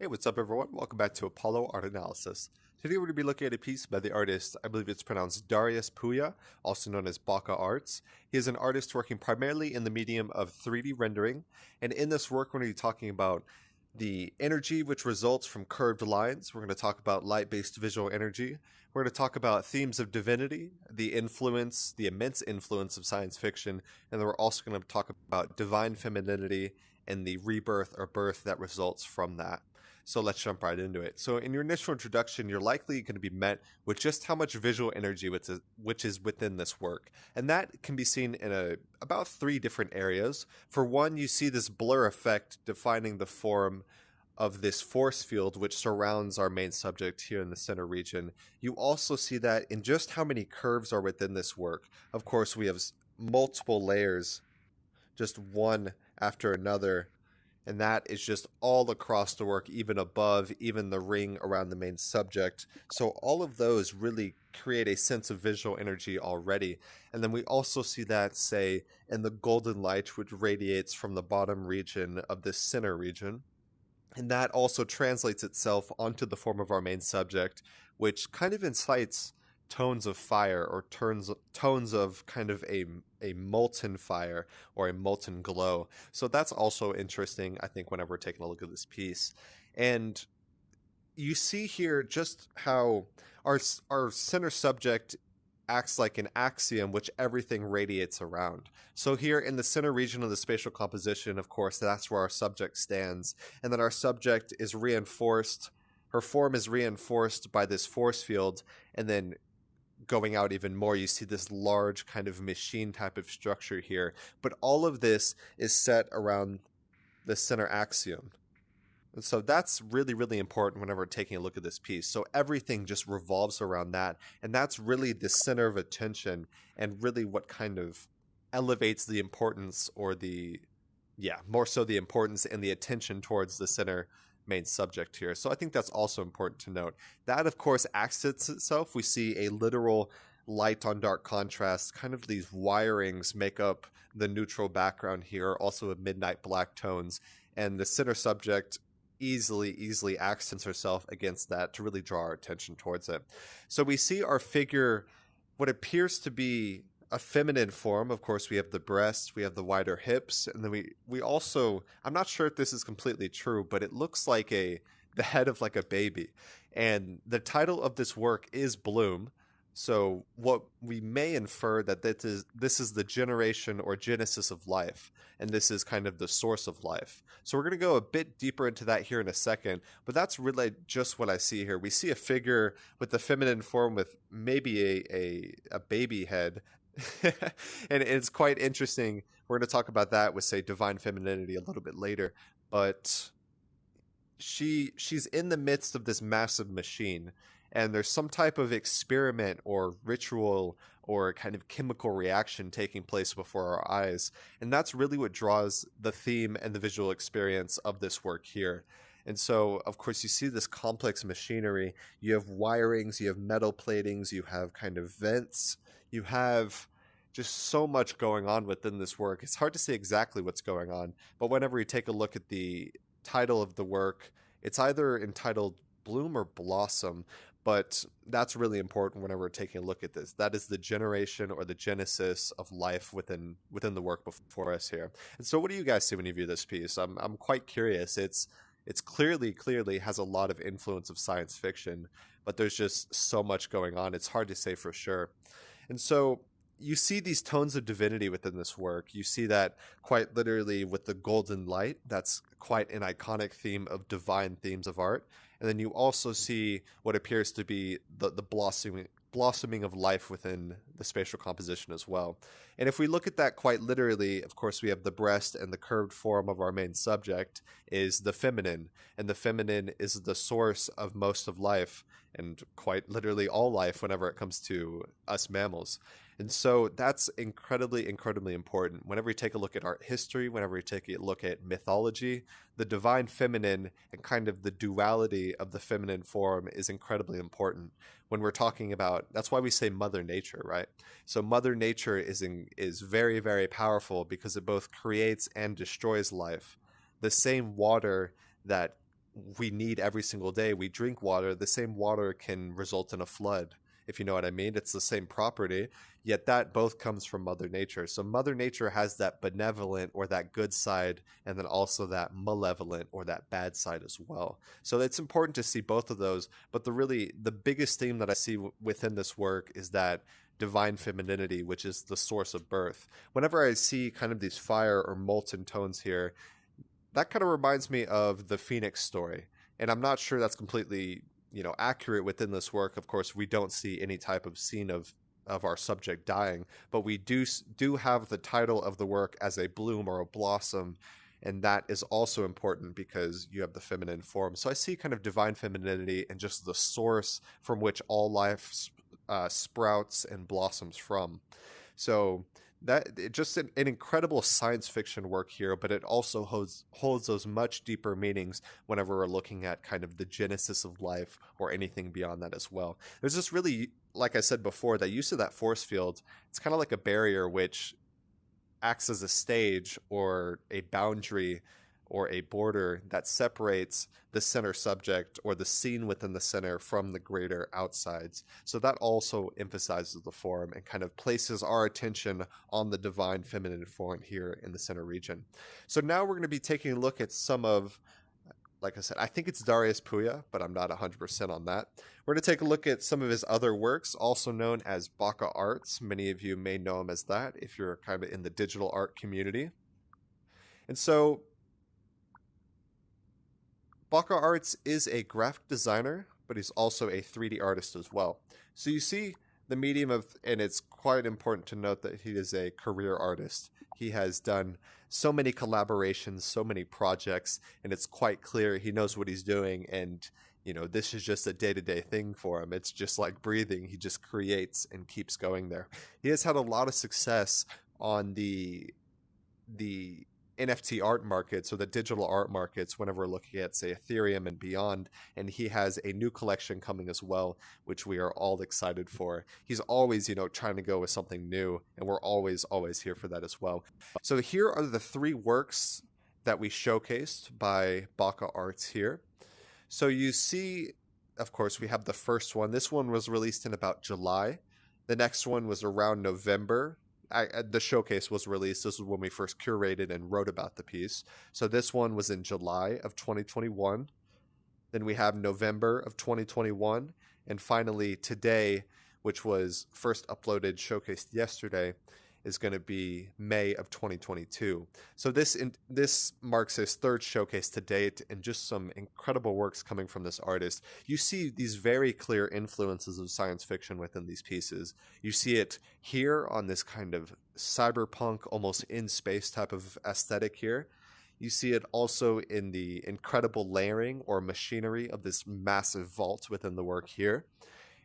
Hey, what's up, everyone? Welcome back to Apollo Art Analysis. Today we're going to be looking at a piece by the artist, I believe it's pronounced Darius Puia, also known as BakaArts. He is an artist working primarily in the medium of 3D rendering, and in this work we're going to be talking about the energy which results from curved lines. We're going to talk about light-based visual energy. We're going to talk about themes of divinity, the influence, the immense influence of science fiction, and then we're also going to talk about divine femininity and the rebirth or birth that results from that. So let's jump right into it. So in your initial introduction, you're likely going to be met with just how much visual energy which is within this work. And that can be seen in about three different areas. For one, you see this blur effect defining the form of this force field which surrounds our main subject here in the center region. You also see that in just how many curves are within this work. Of course, we have multiple layers, just one after another, and that is just all across the work, even above, even the ring around the main subject. So all of those really create a sense of visual energy already. And then we also see that, say, in the golden light which radiates from the bottom region of this center region. And that also translates itself onto the form of our main subject, which kind of incites tones of fire or tones of kind of a molten fire or a molten glow. So that's also interesting, I think, whenever we're taking a look at this piece. And you see here just how our center subject acts like an axiom which everything radiates around. So here in the center region of the spatial composition, of course, that's where our subject stands. And then our subject is reinforced, her form is reinforced by this force field, and then going out even more, you see this large kind of machine type of structure here. But all of this is set around the center axiom. And so that's really, really important whenever taking a look at this piece. So everything just revolves around that. And that's really the center of attention and really what kind of elevates the importance or more so the importance and the attention towards the center main subject here. So I think that's also important to note. That, of course, accents itself. We see a literal light on dark contrast, kind of these wirings make up the neutral background here, also with midnight black tones. And the center subject easily accents herself against that to really draw our attention towards it. So we see our figure, what appears to be a feminine form. Of course, we have the breasts, we have the wider hips, and then we also, I'm not sure if this is completely true, but it looks like the head of like a baby. And the title of this work is Bloom. So what we may infer that this is the generation or genesis of life, and this is kind of the source of life. So we're going to go a bit deeper into that here in a second, but that's really just what I see here. We see a figure with the feminine form with maybe a baby head. And it's quite interesting. We're going to talk about that with, say, divine femininity a little bit later, but she's in the midst of this massive machine, and there's some type of experiment or ritual or kind of chemical reaction taking place before our eyes, and that's really what draws the theme and the visual experience of this work here. And so, of course, you see this complex machinery. You have wirings, you have metal platings, you have kind of vents, you have just so much going on within this work. It's hard to say exactly what's going on, but whenever you take a look at the title of the work, it's either entitled Bloom or Blossom, but that's really important whenever we're taking a look at this. That is the generation or the genesis of life within the work before us here. And so what do you guys see when you view this piece? I'm quite curious. It's clearly has a lot of influence of science fiction, but there's just so much going on. It's hard to say for sure. And so you see these tones of divinity within this work. You see that quite literally with the golden light. That's quite an iconic theme of divine themes of art. And then you also see what appears to be the blossoming of life within the spatial composition as well. And if we look at that quite literally, of course, we have the breast, and the curved form of our main subject is the feminine. And the feminine is the source of most of life, and quite literally all life whenever it comes to us mammals. And so that's incredibly important. Whenever we take a look at art history, whenever we take a look at mythology, the divine feminine and kind of the duality of the feminine form is incredibly important. When we're talking about, that's why we say Mother Nature, right? So Mother Nature is very powerful because it both creates and destroys life. The same water that we need every single day. We drink water. The same water can result in a flood, if you know what I mean. It's the same property, yet that both comes from Mother Nature. So Mother Nature has that benevolent or that good side, and then also that malevolent or that bad side as well. So it's important to see both of those. But the biggest theme that I see within this work is that divine femininity, which is the source of birth. Whenever I see kind of these fire or molten tones here, that kind of reminds me of the Phoenix story. And I'm not sure that's completely, accurate within this work. Of course, we don't see any type of scene of our subject dying, but we do have the title of the work as a bloom or a blossom, and that is also important because you have the feminine form. So I see kind of divine femininity and just the source from which all life sprouts and blossoms from. So just an incredible science fiction work here, but it also holds those much deeper meanings whenever we're looking at kind of the genesis of life or anything beyond that as well. There's this really, like I said before, that use of that force field. It's kind of like a barrier which acts as a stage or a boundary or a border that separates the center subject or the scene within the center from the greater outsides. So that also emphasizes the form and kind of places our attention on the divine feminine form here in the center region. So now we're going to be taking a look at some of, like I said, I think it's Darius Puia, but I'm not 100% on that. We're going to take a look at some of his other works, also known as BakaArts. Many of you may know him as that if you're kind of in the digital art community. And so BakaArts is a graphic designer, but he's also a 3D artist as well. So you see the medium of, and it's quite important to note that he is a career artist. He has done so many collaborations, so many projects, and it's quite clear he knows what he's doing. And, this is just a day-to-day thing for him. It's just like breathing. He just creates and keeps going there. He has had a lot of success on the NFT art markets or the digital art markets whenever we're looking at, say, Ethereum and beyond. And he has a new collection coming as well, which we are all excited for. He's always, trying to go with something new, and we're always here for that as well. So here are the 3 works that we showcased by BakaArts here. So you see, of course, we have the first one. This one was released in about July. The next one was around November. The showcase was released. This was when we first curated and wrote about the piece. So this one was in July of 2021. Then we have November of 2021. And finally today, which was first uploaded, showcased yesterday, is going to be May of 2022. So this marks his 3rd showcase to date, and just some incredible works coming from this artist. You see these very clear influences of science fiction within these pieces. You see it here on this kind of cyberpunk, almost in space type of aesthetic here. You see it also in the incredible layering or machinery of this massive vault within the work here.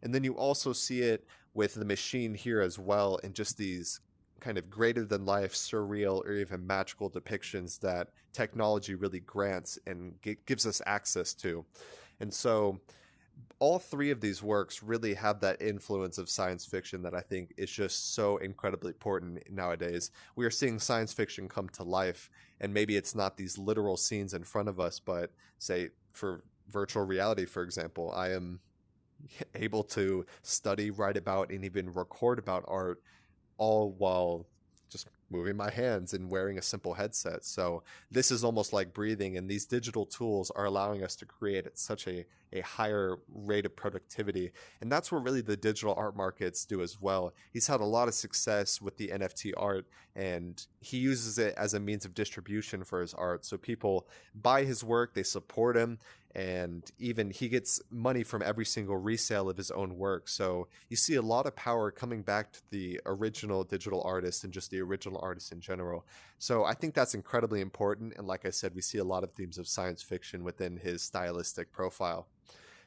And then you also see it with the machine here as well, and just these kind of greater than life, surreal, or even magical depictions that technology really grants and gives us access to. And so all 3 of these works really have that influence of science fiction that I think is just so incredibly important nowadays. We are seeing science fiction come to life, and maybe it's not these literal scenes in front of us, but say for virtual reality, for example, I am able to study, write about, and even record about art, all while just moving my hands and wearing a simple headset. So this is almost like breathing, and these digital tools are allowing us to create at such a higher rate of productivity. And that's what really the digital art markets do as well. He's had a lot of success with the NFT art, and he uses it as a means of distribution for his art. So people buy his work, they support him, and even he gets money from every single resale of his own work. So you see a lot of power coming back to the original digital artist and just the original artist in general. So I think that's incredibly important. And like I said, we see a lot of themes of science fiction within his stylistic profile.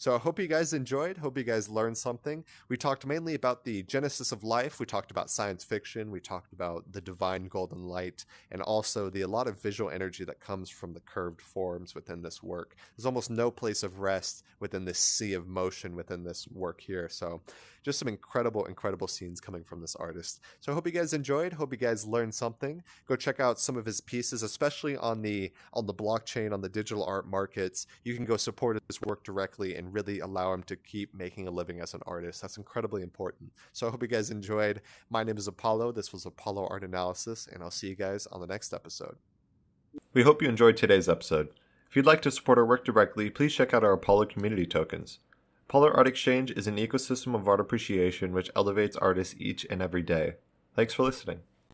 So I hope you guys enjoyed. Hope you guys learned something. We talked mainly about the genesis of life. We talked about science fiction. We talked about the divine golden light, and also a lot of visual energy that comes from the curved forms within this work. There's almost no place of rest within this sea of motion within this work here. So just some incredible, incredible scenes coming from this artist. So I hope you guys enjoyed. Hope you guys learned something. Go check out some of his pieces, especially on the blockchain, on the digital art markets. You can go support his work directly and really allow him to keep making a living as an artist. That's incredibly important. So I hope you guys enjoyed. My name is Apollo. This was Apollo Art Analysis, and I'll see you guys on the next episode. We hope you enjoyed today's episode. If you'd like to support our work directly, please check out our Apollo community tokens. Apollo Art Exchange is an ecosystem of art appreciation which elevates artists each and every day. Thanks for listening.